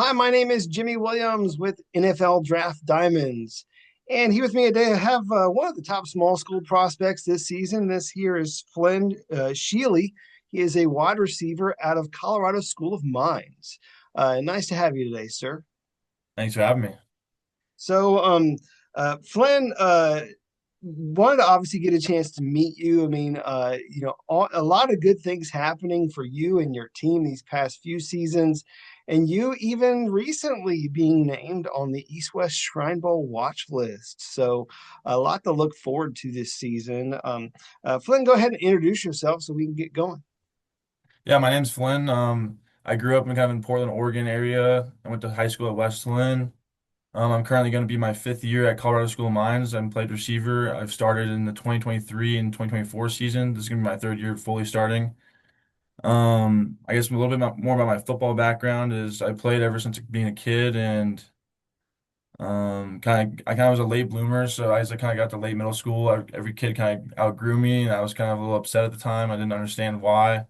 Hi, my name is Jimmy Williams with NFL Draft Diamonds. And here with me today, I have one of the top small school prospects this season. This here is Flynn Schiele. He is a wide receiver out of Colorado School of Mines. Nice to have you today, sir. Thanks for having me. So, Flynn, wanted to obviously get a chance to meet you. I mean, a lot of good things happening for you and your team these past few seasons, and you even recently being named on the East-West Shrine Bowl Watchlist. So, a lot to look forward to this season. Flynn, go ahead and introduce yourself so we can get going. Yeah, my name's Flynn. I grew up in kind of in Portland, Oregon area. I went to high school at Westland. I'm currently going to be my fifth year at Colorado School of Mines. I'm played receiver. I've started in the 2023 and 2024 season. This is going to be my third year fully starting. I guess a little bit more about my football background is I played ever since being a kid, and I kind of was a late bloomer, so as I kind of got to late middle school, every kid kind of outgrew me, and I was kind of a little upset at the time. I didn't understand why.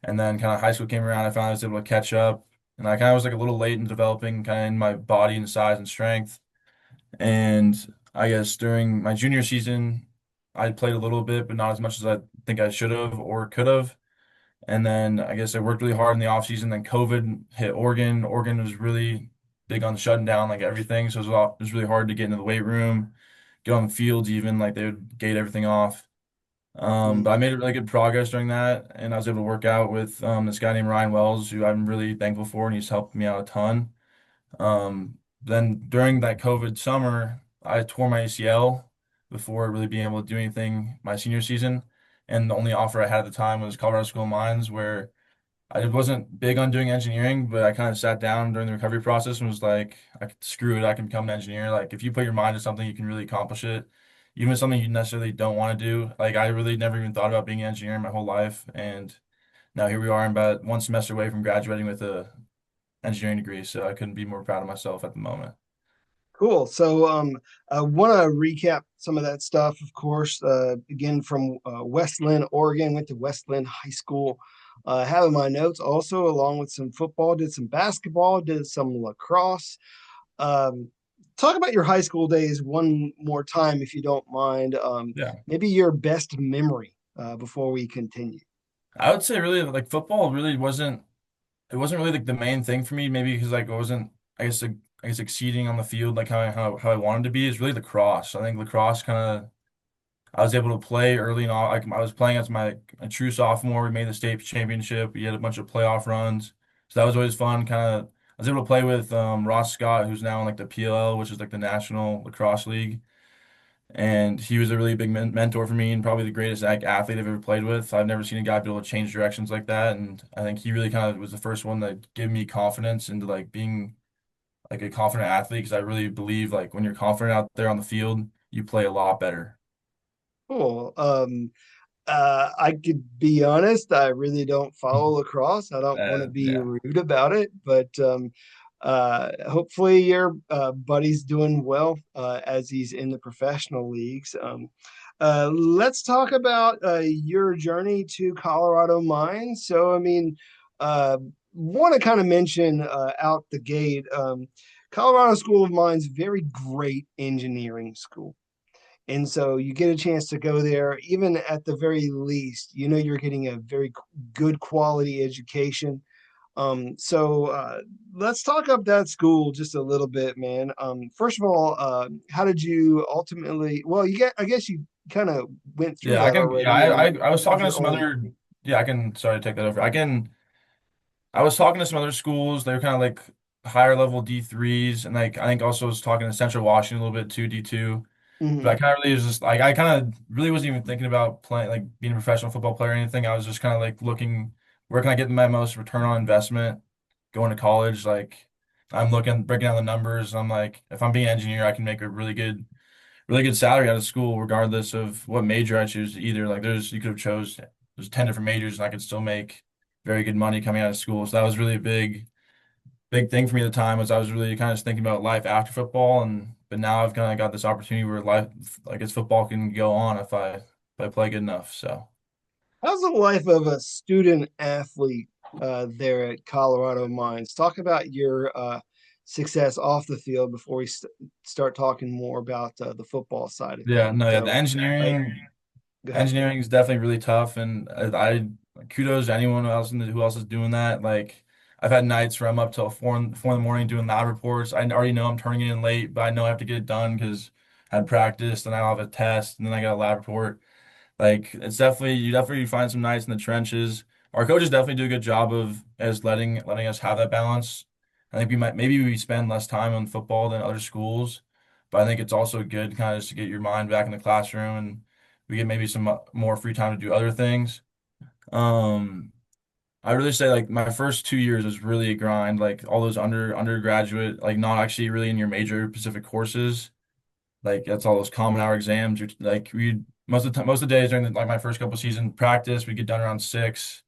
And then kind of high school came around, I finally was able to catch up. And I kind of was like a little late in developing kind of in my body and size and strength. And I guess during my junior season, I played a little bit, but not as much as I think I should have or could have. And then I guess I worked really hard in the off season. Then COVID hit Oregon. Oregon was really big on shutting down like everything. So it was really hard to get into the weight room, get on the fields even, like they would gate everything off. But I Mm. made really good progress during that, and I was able to work out with this guy named Ryan Wells, who I'm really thankful for, and he's helped me out a ton. Then during that COVID summer, I tore my ACL before really being able to do anything my senior season, and the only offer I had at the time was Colorado School of Mines, where I wasn't big on doing engineering, but I kind of sat down during the recovery process and was like, screw it, I can become an engineer. Like, if you put your mind to something, you can really accomplish it. Even if something you necessarily don't want to do. Like, I really never even thought about being an engineer my whole life. And now here we are. I'm about one semester away from graduating with a engineering degree. So I couldn't be more proud of myself at the moment. Cool. So, I want to recap some of that stuff, of course. Again, from Westland, Oregon, went to Westland High School. Having my notes also, along with some football, did some basketball, did some lacrosse. Um, Talk about your high school days one more time, if you don't mind. Yeah. Maybe your best memory before we continue. I would say really like football really wasn't really like the main thing for me, maybe because like I wasn't, I guess, like, I guess exceeding on the field like how I wanted to be is really lacrosse. I think lacrosse kind of I was able to play early on. Like I was playing as a true sophomore. We made the state championship. We had a bunch of playoff runs, so that was always fun. Kind of, I was able to play with Ross Scott, who's now in like the PLL, which is like the National Lacrosse League, and he was a really big mentor for me and probably the greatest athlete I've ever played with. I've never seen a guy be able to change directions like that, and I think he really kind of was the first one that gave me confidence into like being like a confident athlete because I really believe like when you're confident out there on the field, you play a lot better. Cool. I could be honest, I really don't follow lacrosse. I don't want to be Yeah. rude about it, but hopefully your buddy's doing well as he's in the professional leagues. Let's talk about your journey to Colorado Mines. So, I mean, uh, want to kind of mention out the gate, Colorado School of Mines, very great engineering school. And so you get a chance to go there, even at the very least, you're getting a very good quality education. So let's talk up that school just a little bit, man. First of all, how did you ultimately, well, I guess you kind of went through Yeah, I that can. Yeah, already and I was have talking to your some own. other. Yeah, I can. Sorry to take that over. I was talking to some other schools. They were kind of like higher level D3s, and like I think also was talking to Central Washington a little bit too, D2. But I Mhm. kind of really was just like I kind of really wasn't even thinking about playing like being a professional football player or anything. I was just kind of like looking where can I get my most return on investment going to college. Like I'm looking breaking down the numbers. I'm like if I'm being an engineer, I can make a really good salary out of school, regardless of what major I choose. Either like you could have chose there's 10 different majors, and I could still make very good money coming out of school. So that was really a big thing for me at the time. Was I was really kind of just thinking about life after football, and but now I've kind of got this opportunity where life, I guess football can go on if I play good enough. So How's the life of a student athlete there at Colorado Mines. Talk about your success off the field before we start talking more about the football side of Yeah, things. no, yeah, the So, uh, go ahead. engineering is definitely really tough, and I kudos to anyone who else is doing that. Like I've had nights where I'm up till 4 in the morning doing lab reports. I already know I'm turning it in late, but I know I have to get it done because I had practice, and I'll have a test, and then I got a lab report. Like it's definitely you definitely find some nights in the trenches. Our coaches definitely do a good job of as letting us have that balance. I think maybe we spend less time on football than other schools, but I think it's also good kind of just to get your mind back in the classroom and we get maybe some more free time to do other things. Um, I really say like my first 2 years was really a grind. Like all those undergraduate, like not actually really in your major specific courses. Like that's all those common hour exams. You're like we most of the days during like my first couple of season practice, we get done around 6.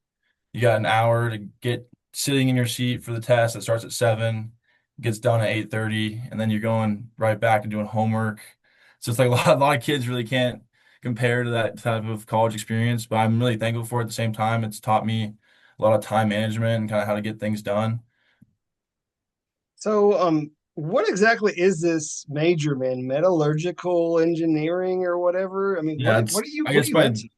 You got an hour to get sitting in your seat for the test that starts at 7, gets done at 8:30, and then you're going right back and doing homework. So it's like a lot of kids really can't compare to that type of college experience, but I'm really thankful for it at the same time. It's taught me a lot of time management and kind of how to get things done. So, what exactly is this major, man? Metallurgical engineering or whatever? I mean, Yeah, I what are guess you by into?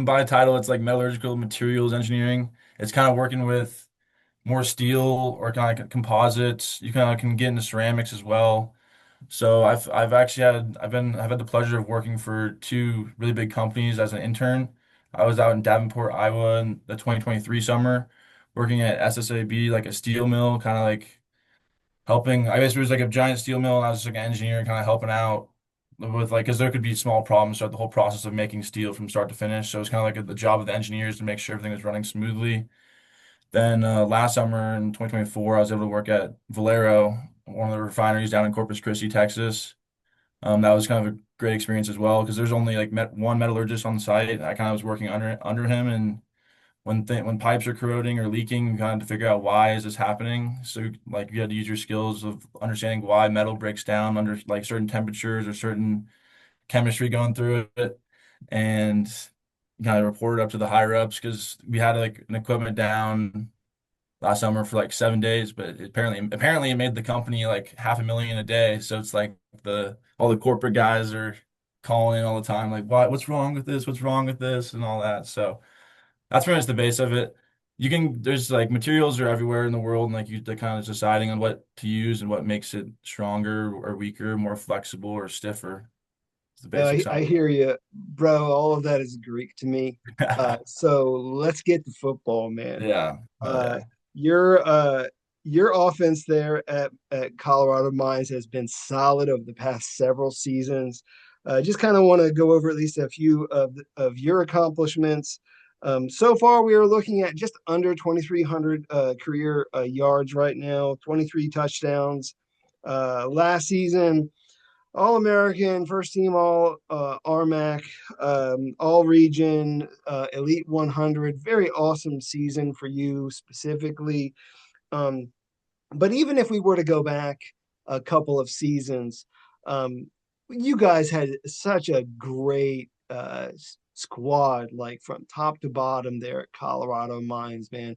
by title it's like metallurgical materials engineering. It's kind of working with more steel or kind of composites. You kind of can get into ceramics as well. So I've actually I've had the pleasure of working for two really big companies as an intern. I was out in Davenport, Iowa in the 2023 summer, working at SSAB, like a steel mill, kind of like helping. I guess it was like a giant steel mill, and I was just like an engineer, kind of helping out with like because there could be small problems throughout the whole process of making steel from start to finish. So it's kind of like the job of the engineers to make sure everything was running smoothly. Then last summer in 2024, I was able to work at Valero, one of the refineries down in Corpus Christi, Texas. That was kind of a great experience as well because there's only like one metallurgist on site. I kind of was working under him, and when pipes are corroding or leaking, you kind of have to figure out why is this happening. So like you had to use your skills of understanding why metal breaks down under like certain temperatures or certain chemistry going through it, and kind of report it up to the higher ups because we had like an equipment down last summer for like 7 days, but apparently it made the company like 500,000 a day. So it's like the all the corporate guys are calling in all the time, like, what's wrong with this? What's wrong with this? And all that. So that's pretty much the base of it. There's like materials are everywhere in the world, and like they're kind of deciding on what to use and what makes it stronger or weaker, more flexible or stiffer. It's the basic I side of hear you, bro. All of that is Greek to me. it. So let's get to football, man. Yeah. Oh Uh, yeah. your offense there at Colorado Mines has been solid over the past several seasons. Just kind of want to go over at least a few of your accomplishments. So far, we are looking at just under 2,300 career yards right now, 23 touchdowns. Last season, All-American, first team all RMAC, all region, Elite 100. Very awesome season for you specifically. Um, but even if we were to go back a couple of seasons, you guys had such a great squad, like from top to bottom there at Colorado Mines, man.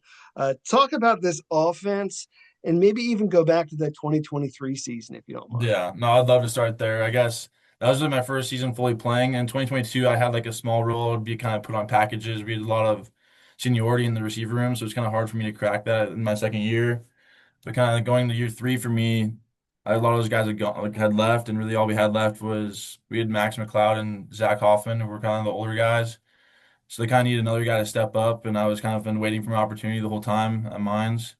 Talk about this offense and maybe even go back to that 2023 season if you don't mind. Yeah, no, I'd love to start there. I guess that was my first season fully playing. In 2022, I had like a small role, be kind of put on packages. We had a lot of seniority in the receiver room, so it's kind of hard for me to crack that in my second year. But kind of going to year 3 for me, a lot of those guys had left, and really all we had left was we had Max McLeod and Zach Hoffman, who were kind of the older guys. So they kind of needed another guy to step up, and I was kind of been waiting for an opportunity the whole time at Mines.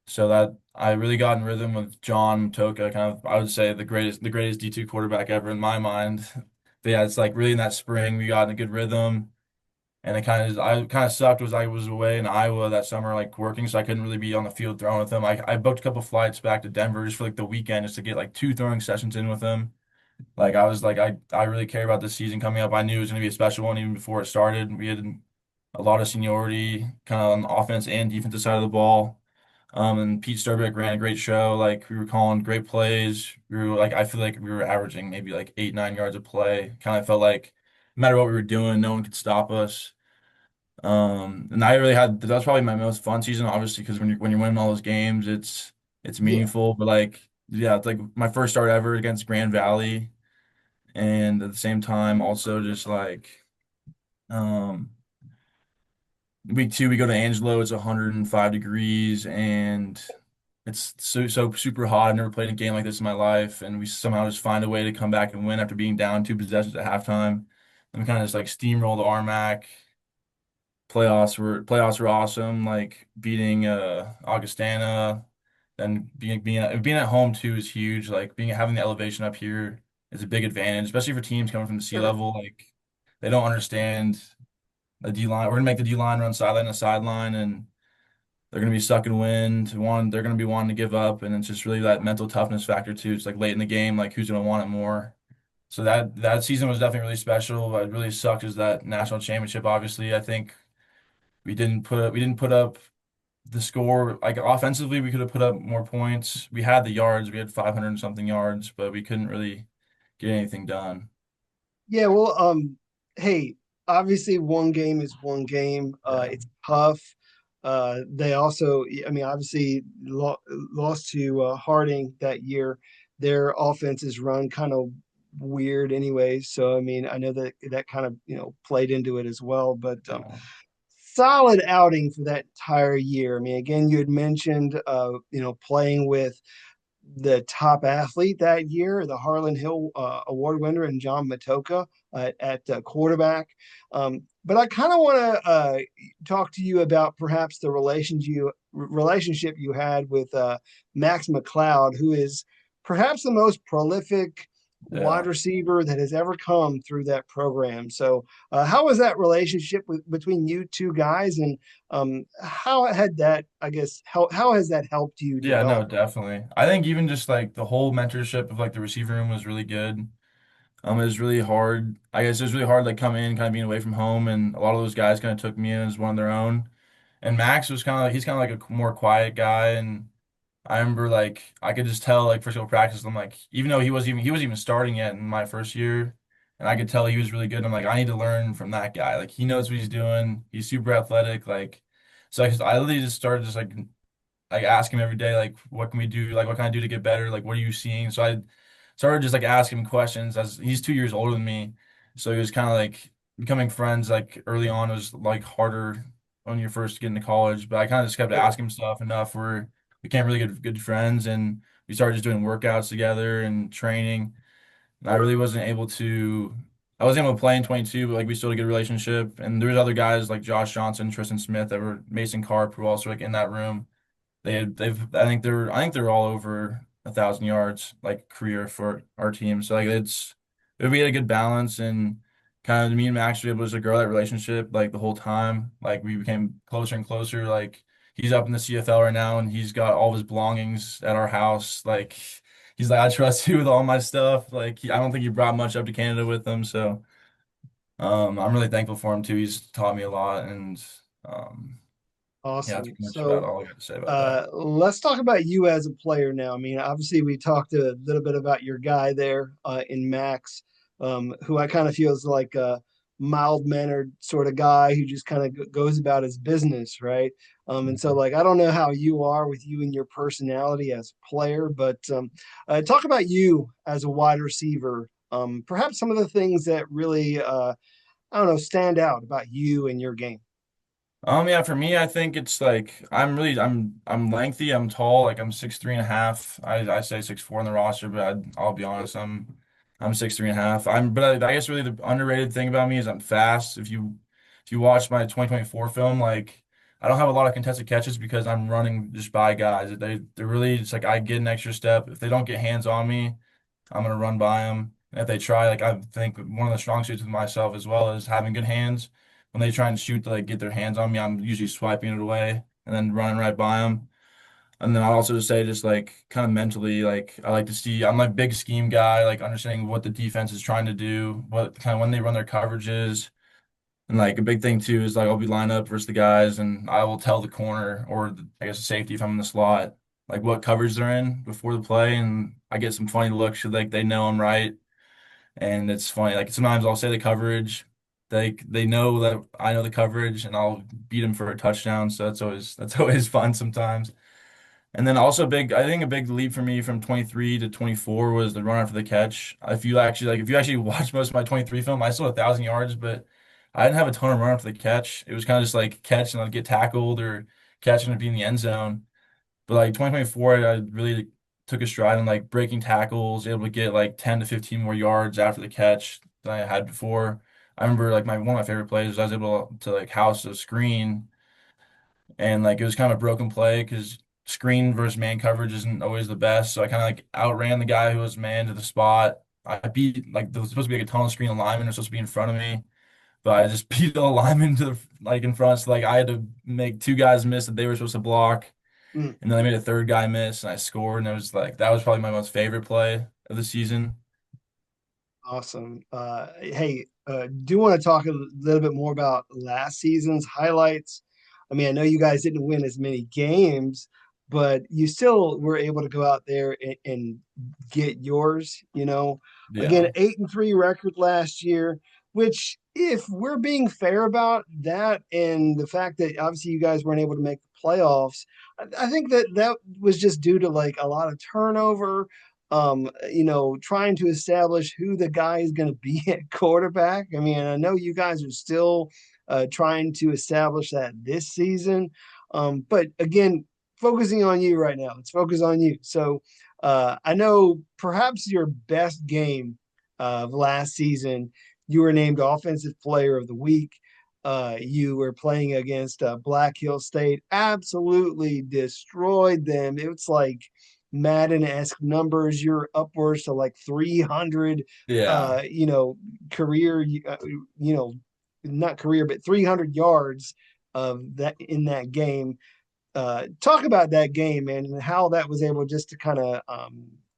So that I really got in rhythm with John Toka, kind of I would say the greatest D2 quarterback ever in my mind. But yeah, it's like really in that spring we got in a good rhythm, and I kind of sucked was I was away in Iowa that summer like working, so I couldn't really be on the field throwing with him. I booked a couple flights back to Denver just for like the weekend just to get like 2 throwing sessions in with him. Like I was like I really care about this season coming up. I knew it was going to be a special one even before it started. We had a lot of seniority kind of on the offense and defensive side of the ball. And Pete Sturbick ran a great show. Like we were calling great plays. We were like, I feel like we were averaging maybe like 8, 9 yards of play. Kind of felt like no matter what we were doing, no one could stop us. And I really had that was probably my most fun season, obviously, because when you're winning all those games, it's Yeah. meaningful. But like, yeah, it's like my first start ever against Grand Valley, and at the same time, also just like um, week two, we go to Angelo. It's 105 degrees, and it's so super hot. I've never played a game like this in my life, and we somehow just find a way to come back and win after being down two possessions at halftime. And we kind of just like steamroll the RMAC. Playoffs were awesome, like beating Augustana, then being at home too is huge. Like being having the elevation up here is a big advantage, especially for teams coming from the sea Sure. level. Like they don't understand the D line. We're gonna make the D line run sideline to sideline, and they're gonna be sucking wind. They're gonna be wanting to give up, and it's just really that mental toughness factor too. It's like late in the game, like who's gonna want it more. So that season was definitely really special. What really sucked is that national championship. Obviously, I think we didn't put up the score. Like offensively, we could have put up more points. We had the yards. We had 500 and something yards, but we couldn't really get anything done. Yeah, well, hey, obviously one game is one game. Yeah. It's tough. They also, I mean, obviously lost to Harding that year. Their offense is run kind of weird anyway. So, I mean, I know that that kind of, played into it as well, but Yeah. solid outing for that entire year. I mean, again, you had mentioned, playing with the top athlete that year, the Harlan Hill Award winner, and John Matoka at quarterback. But I kind of want to talk to you about perhaps the relationship you had with Max McLeod, who is perhaps the most prolific wide Yeah. receiver that has ever come through that program. So, how was that relationship between you two guys, and how had that, I guess, how has that helped you Yeah, no, develop? definitely. I think even just like the whole mentorship of like the receiver room was really good. It was really hard. I guess it was really hard like coming in, kind of being away from home, and a lot of those guys kind of took me in as one of their own. And Max was kind of like he's kind of like a more quiet guy, and I remember like I could just tell like first couple practice, I'm like even though he wasn't even starting yet in my first year, and I could tell he was really good. I'm like I need to learn from that guy. Like he knows what he's doing. He's super athletic. Like so I literally just started just like ask him every day like what can we do? Like what can I do to get better? Like what are you seeing? So I started just like asking him questions as he's 2 years older than me. So he was kind of like becoming friends like early on was like harder when you first get into college. But I kind of just kept Sure. asking him stuff enough where we became really good friends and we started just doing workouts together and training. And I wasn't able to play in 22, but like we still had a good relationship. And there was other guys like Josh Johnson, Tristan Smith that were Mason Carp who were also like in that room. I think they're all over 1,000 yards like career for our team. So like we had a good balance and kind of me and Max were able to grow that relationship like the whole time. Like we became closer and closer. Like he's up in the CFL right now and he's got all of his belongings at our house. Like he's like I trust you with all my stuff. Like I don't think he brought much up to Canada with him. So I'm really thankful for him too. He's taught me a lot and um yeah, that's Awesome. pretty much about So, all I got to say about that. let's talk about you as a player now. I mean, obviously, we talked a little bit about your guy there in Max, who I kind of feel is like a mild-mannered sort of guy who just kind of goes about his business, right? And so, like, I don't know how you are with you and your personality as a player, but talk about you as a wide receiver. Perhaps some of the things that really, I don't know, stand out about you and your game. Yeah, for me, I think it's like I'm lengthy, I'm tall, like I'm 6'3.5". I say 6'4" on the roster, but I'll be honest, I'm 6'3.5". But I guess really the underrated thing about me is I'm fast. If you watch my 2024 film, like I don't have a lot of contested catches because I'm running just by guys. They're really just like I get an extra step. If they don't get hands on me, I'm gonna run by them. And if they try, like I think one of the strong suits with myself as well is having good hands. When they try and shoot to like get their hands on me, I'm usually swiping it away and then running right by them. And then I'll also just say just like kind of mentally, like I like to see I'm like big scheme guy, like understanding what the defense is trying to do, what kind of when they run their coverages. And like a big thing too is like I'll be lined up versus the guys and I will tell the corner or I guess the safety if I'm in the slot, like what coverage they're in before the play and I get some funny looks so like they know I'm right. And it's funny, like sometimes I'll say the coverage. they know that I know the coverage and I'll beat them for a touchdown. So that's always fun sometimes. And then also I think a big leap for me from 23 to 24 was the run after the catch. If you actually watch most of my 23 film, I still had 1,000 yards, but I didn't have a ton of run after the catch. It was kind of just like catch and I'd get tackled or catch and be in the end zone. But like 2024, I really took a stride in like breaking tackles, able to get like 10 to 15 more yards after the catch than I had before. I remember like my one of my favorite plays was I was able to like house a screen and like it was kind of a broken play because screen versus man coverage isn't always the best. So I kind of like outran the guy who was man to the spot. I beat like there was supposed to be like a tunnel screen alignment was supposed to be in front of me, but I just beat the lineman to the like in front. So like I had to make two guys miss that they were supposed to block, Mm. and then I made a third guy miss, and I scored. And it was like that was probably my most favorite play of the season. Awesome. Hey, do want to talk a little bit more about last season's highlights. I mean, I know you guys didn't win as many games, but you still were able to go out there and get yours. Again, Yeah, 8-3 record last year, which, if we're being fair about that, and the fact that obviously you guys weren't able to make the playoffs, I think that that was just due to like a lot of turnover, trying to establish who the guy is going to be at quarterback. I mean, I know you guys are still trying to establish that this season. But again, focusing on you right now, let's focus on you. So I know perhaps your best game of last season, you were named Offensive Player of the Week. You were playing against Black Hill State, absolutely destroyed them. It's like Madden-esque numbers. You're upwards to like 300, yeah. uh, you know, career, you know, not career, but 300 yards of that in that game. Talk about that game, man, and how that was able just to kind of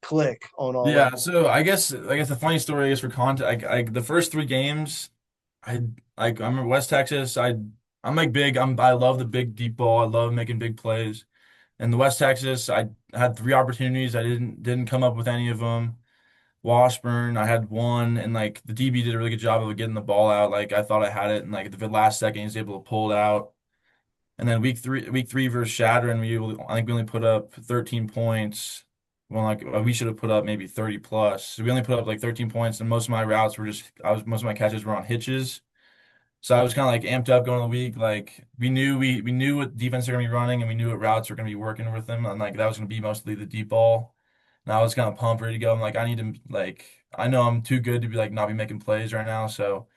click on all Yeah, levels. so I guess the funny story is for context, the first three games, I I'm in West Texas. I'm like big. I love the big deep ball. I love making big plays. In the West Texas, I had three opportunities. I didn't come up with any of them. Washburn, I had one, and like the DB did a really good job of getting the ball out. Like I thought I had it, and like at the last second, he was able to pull it out. And then week three versus Shatter, and I think we only put up 13 points. Well, like we should have put up maybe 30 plus. So we only put up like 13 points, and most of my routes were most of my catches were on hitches. So I was kind of like amped up going to the week. Like we knew what defense they're gonna be running, and we knew what routes were gonna be working with them, and like that was gonna be mostly the deep ball. And I was kind of pumped, ready to go. I'm like, I need to like I know I'm too good to be like not be making plays right now, so.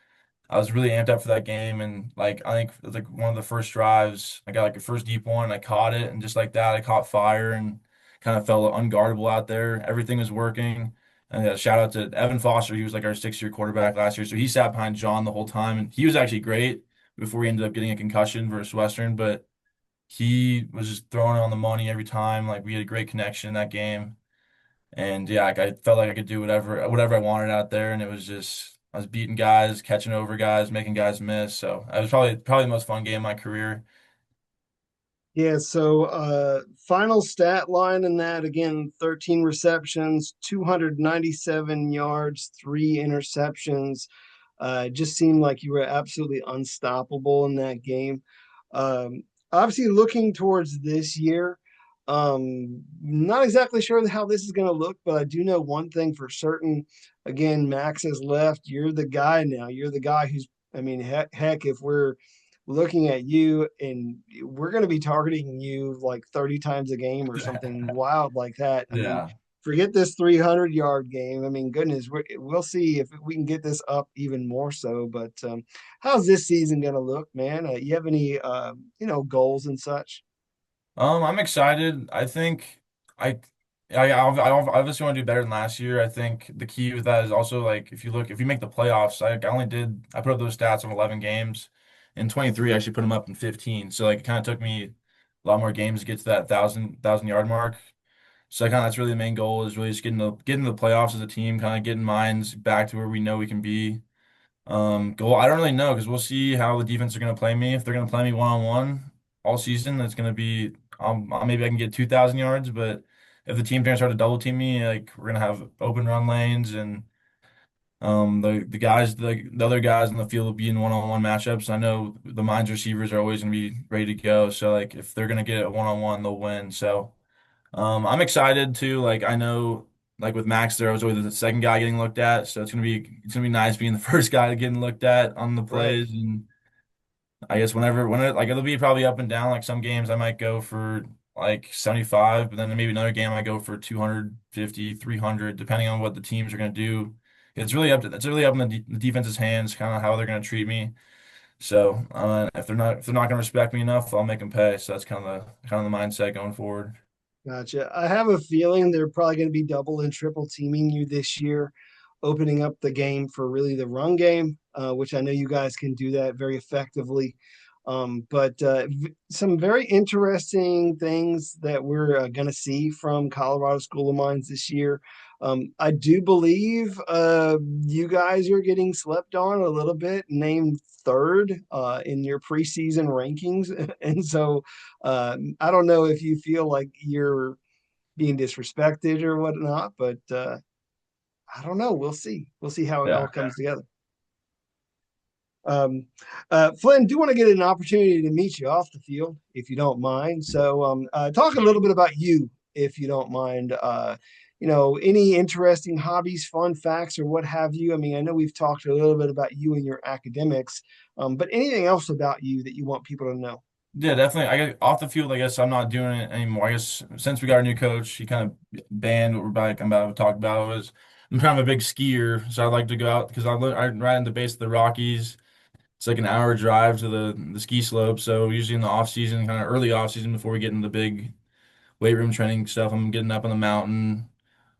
I was really amped up for that game, and like I think it was like one of the first drives. I got like a first deep one, and I caught it, and just like that, I caught fire and kind of felt unguardable out there. Everything was working. And shout out to Evan Foster. He was like our 6-year quarterback last year, so he sat behind John the whole time, and he was actually great before he ended up getting a concussion versus Western. But he was just throwing it on the money every time. Like we had a great connection in that game. And yeah, like, I felt like I could do whatever I wanted out there, and it was just I was beating guys, catching over guys, making guys miss. So it was probably the most fun game of my career. Yeah, so final stat line in that, again, 13 receptions, 297 yards, three interceptions. Just seemed like you were absolutely unstoppable in that game. Obviously, looking towards this year, not exactly sure how this is going to look, but I do know one thing for certain. Again, Max has left. You're the guy now. You're the guy who's, I mean, heck, if we're looking at you and we're going to be targeting you like 30 times a game or something wild like that. I mean, Yeah. forget this 300-yard game. I mean, goodness, we'll see if we can get this up even more so. But how's this season going to look, man? You have any, goals and such? I'm excited. I think I I obviously want to do better than last year. I think the key with that is also like if you make the playoffs, I put up those stats in 11 games. In 23, I actually put them up in 15. So like it kind of took me a lot more games to get to that thousand yard mark. So that's really the main goal is really just getting to the playoffs as a team, kind of getting minds back to where we know we can be. Goal I don't really know because we'll see how the defense are going to play me. If they're going to play me one on one all season, that's going to be maybe I can get 2,000 yards. But if the team's going to start to double team me, like we're going to have open run lanes and The other guys in the field will be in one-on-one matchups. I know the Mines receivers are always gonna be ready to go. So like if they're gonna get a one-on-one, they'll win. So I'm excited too. Like I know like with Max there, I was always the second guy getting looked at. So it's gonna be nice being the first guy getting looked at on the Right. plays. And I guess like it'll be probably up and down. Like some games I might go for like 75, but then maybe another game I go for 250, 300, depending on what the teams are going to do. It's really up in the defense's hands, kind of how they're going to treat me. So if they're not going to respect me enough, I'll make them pay. So that's kind of the mindset going forward. Gotcha. I have a feeling they're probably going to be double and triple teaming you this year, opening up the game for really the run game, which I know you guys can do that very effectively. But some very interesting things that we're going to see from Colorado School of Mines this year. I do believe you guys are getting slept on a little bit, named third in your preseason rankings. And so I don't know if you feel like you're being disrespected or whatnot, but I don't know. We'll see. We'll see how it all Yeah. comes together. Um, Flynn, do want to get an opportunity to meet you off the field, if you don't mind. So, talk a little bit about you, if you don't mind. Any interesting hobbies, fun facts, or what have you. I mean, I know we've talked a little bit about you and your academics, but anything else about you that you want people to know? Yeah, definitely. I got off the field. I guess I'm not doing it anymore. I guess since we got a new coach, he kind of banned what I'm about to talk about. Was I'm kind of a big skier, so I like to go out because I ride in the base of the Rockies. It's like an hour drive to the ski slope. So usually in the off season, kind of early off season before we get into the big weight room training stuff, I'm getting up on the mountain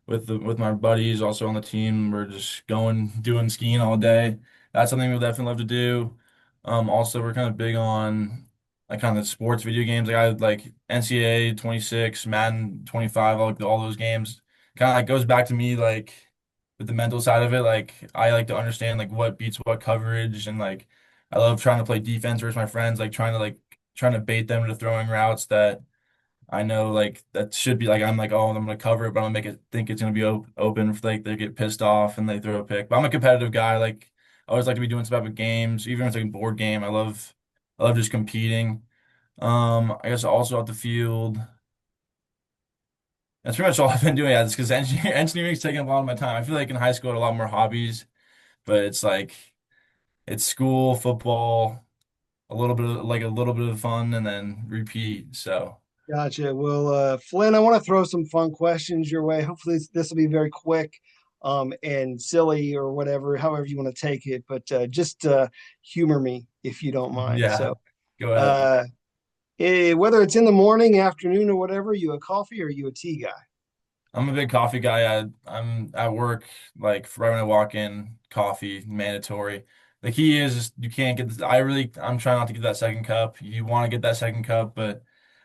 with my buddies also on the team. We're just going doing skiing all day. That's something we'll definitely love to do. Also we're kind of big on like kind of sports video games. Like I like NCAA 26, Madden 25, all those games. Kind of like goes back to me like with the mental side of it. Like I like to understand like what beats what coverage and like I love trying to play defense versus my friends, trying to bait them into throwing routes that I know like that should be like I'm like, oh, I'm gonna cover it, but I'm gonna make it think it's gonna be open if like they get pissed off and they throw a pick. But I'm a competitive guy. Like I always like to be doing some type of games, even if it's like a board game. I love just competing. I guess also out the field. That's pretty much all I've been doing. Yeah, it's because engineering's taking up a lot of my time. I feel like in high school I had a lot more hobbies, but it's like it's school, football, a little bit of fun, and then repeat. So. Gotcha. Well, Flynn, I want to throw some fun questions your way. Hopefully, this will be very quick and silly or whatever, however you want to take it. But just humor me if you don't mind. Yeah, So, go ahead. uh, whether it's in the morning, afternoon, or whatever, you a coffee or you a tea guy? I'm a big coffee guy. I'm at work, like right when I walk in, coffee mandatory. The key is you can't get this. I'm trying not to get that second cup. You want to get that second cup, but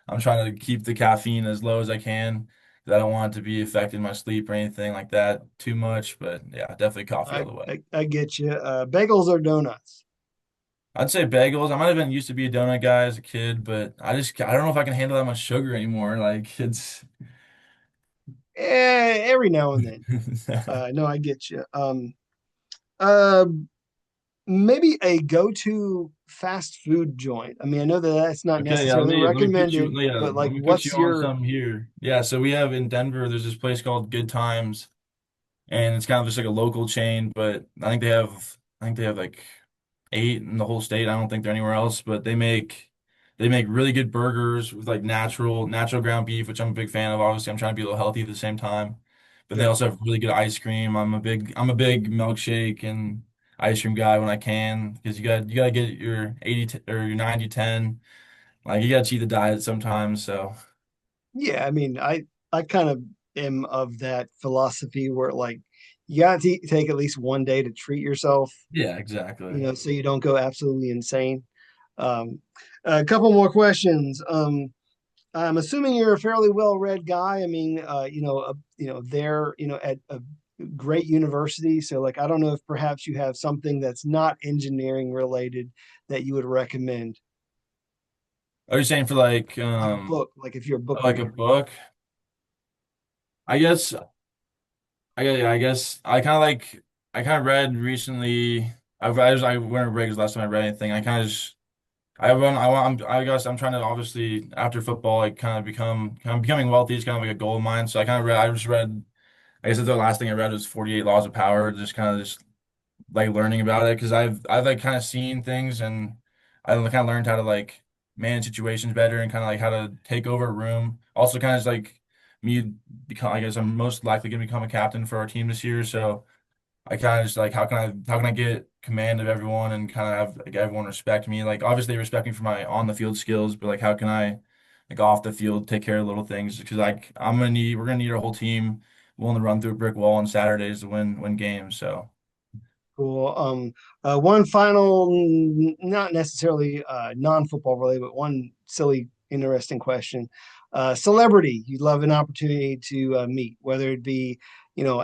I'm trying to keep the caffeine as low as I can because I don't want it to be affecting my sleep or anything like that too much. But yeah, definitely coffee all I the way. I get you. Bagels or donuts? I'd say bagels. I might have been used to be a donut guy as a kid, but I don't know if I can handle that much sugar anymore. Like it's Every now and then. No, I get you. Uh, Maybe a go-to fast food joint. I mean, I know that that's not Okay, yeah, necessarily recommended, but let like, me put what's you on your some here. Yeah, so we have in Denver, there's this place called Good Times, and it's kind of just like a local chain, but I think they have like 8 in the whole state. I don't think they're anywhere else, but they make really good burgers with like natural ground beef, which I'm a big fan of. Obviously, I'm trying to be a little healthy at the same time. But they also gotcha? have really good ice cream. I'm a big milkshake and ice cream guy when I can because you got to get your 80 or your 90/10. Like you got to cheat the diet sometimes, so Yeah, I mean, I kind of am of that philosophy where like you got to take at least one day to treat yourself, yeah, exactly. so you don't go absolutely insane. Um, a couple more questions. I'm assuming you're a fairly well-read guy. I mean, they're, at a great university. So, like, I don't know if perhaps you have something that's not engineering related that you would recommend, Are you saying for like a book, like if you're a book like a reader. book? I guess I guess I kind of like I kind of read recently. I went to Briggs last time I read anything. I kind of just I run. I guess I'm trying to obviously after football like kind of becoming wealthy is kind of like a goal of mine. So I kind of read. I just read. I guess the last thing I read was 48 Laws of Power. Just kind of just like learning about it because I've like kind of seen things and I kind of learned how to like manage situations better and kind of like how to take over a room. Also, kind of like me become. I guess I'm most likely going to become a captain for our team this year. So. I kind of just like how can I get command of everyone and kind of have like everyone respect me? Like obviously they respect me for my on the field skills, but like how can I like off the field take care of little things? Because like we're gonna need our whole team willing to run through a brick wall on Saturdays to win games. So Cool. One final, not necessarily non-football related, but one silly, interesting question. Celebrity you'd love an opportunity to meet, whether it be,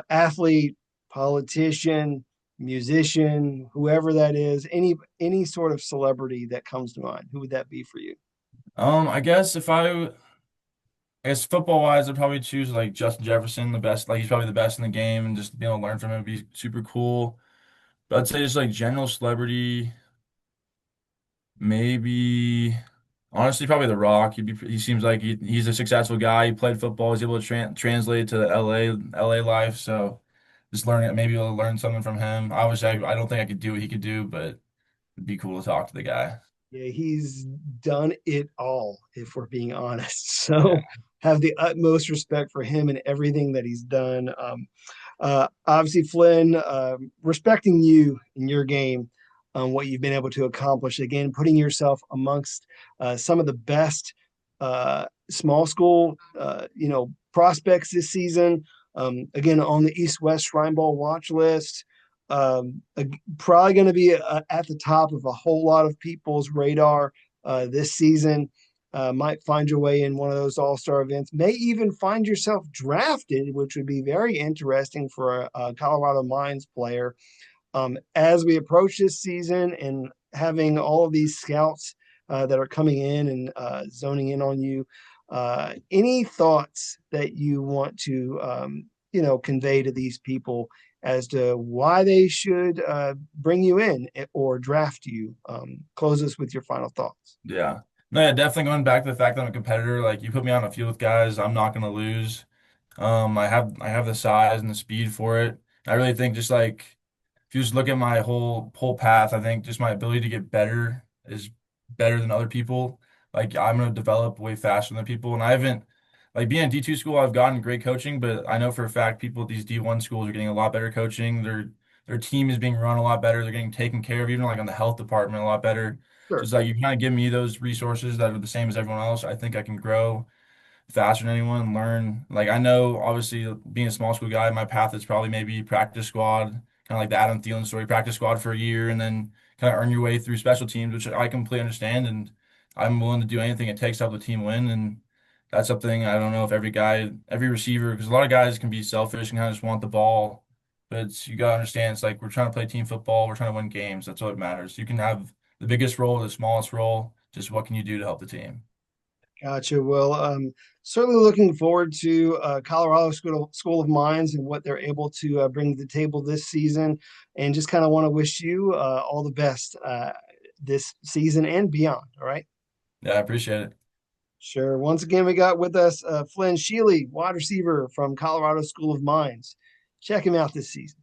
athlete, politician, musician, whoever that is, any sort of celebrity that comes to mind. Who would that be for you? I guess I guess football wise, I'd probably choose like Justin Jefferson, the best. Like he's probably the best in the game, and just being able to learn from him would be super cool. But I'd say just like general celebrity. Maybe, honestly, probably The Rock. He seems like he's a successful guy. He played football. He's able to translate to the LA life. So just learning, maybe able to learn something from him. Obviously, I don't think I could do what he could do, but it'd be cool to talk to the guy. Yeah, he's done it all, if we're being honest. Yeah. So have the utmost respect for him and everything that he's done. Obviously, Flynn, respecting you in your game, what you've been able to accomplish. Again, putting yourself amongst some of the best small school, prospects this season. Again, on the East-West Shrine Bowl watch list. Probably going to be at the top of a whole lot of people's radar this season. Might find your way in one of those all-star events. May even find yourself drafted, which would be very interesting for a Colorado Mines player. As we approach this season and having all of these scouts that are coming in and zoning in on you, any thoughts that you want to, convey to these people as to why they should bring you in or draft you? Close us with your final thoughts. Yeah. No, yeah, definitely going back to the fact that I'm a competitor. Like you put me on a field with guys, I'm not gonna lose. I have the size and the speed for it. I really think just like if you just look at my whole path, I think just my ability to get better is better than other people. Like I'm gonna develop way faster than people, and I haven't like being in D2 school, I've gotten great coaching, but I know for a fact people at these D1 schools are getting a lot better coaching. Their team is being run a lot better. They're getting taken care of, even like on the health department, a lot better. So Sure. it's like you kind of give me those resources that are the same as everyone else. I think I can grow faster than anyone, learn. Like I know, obviously, being a small school guy, my path is probably maybe practice squad, kind of like the Adam Thielen story, practice squad for a year, and then kind of earn your way through special teams, which I completely understand, and I'm willing to do anything it takes to help the team win. And that's something I don't know if every receiver, because a lot of guys can be selfish and kind of just want the ball, but you gotta understand, it's like we're trying to play team football, we're trying to win games. That's what matters. You can have the biggest role, the smallest role. Just what can you do to help the team? Gotcha. Well, certainly looking forward to Colorado School of Mines and what they're able to bring to the table this season, and just kind of want to wish you all the best this season and beyond. All right. Yeah, I appreciate it. Sure. Once again, we got with us Flynn Schiele, wide receiver from Colorado School of Mines. Check him out this season.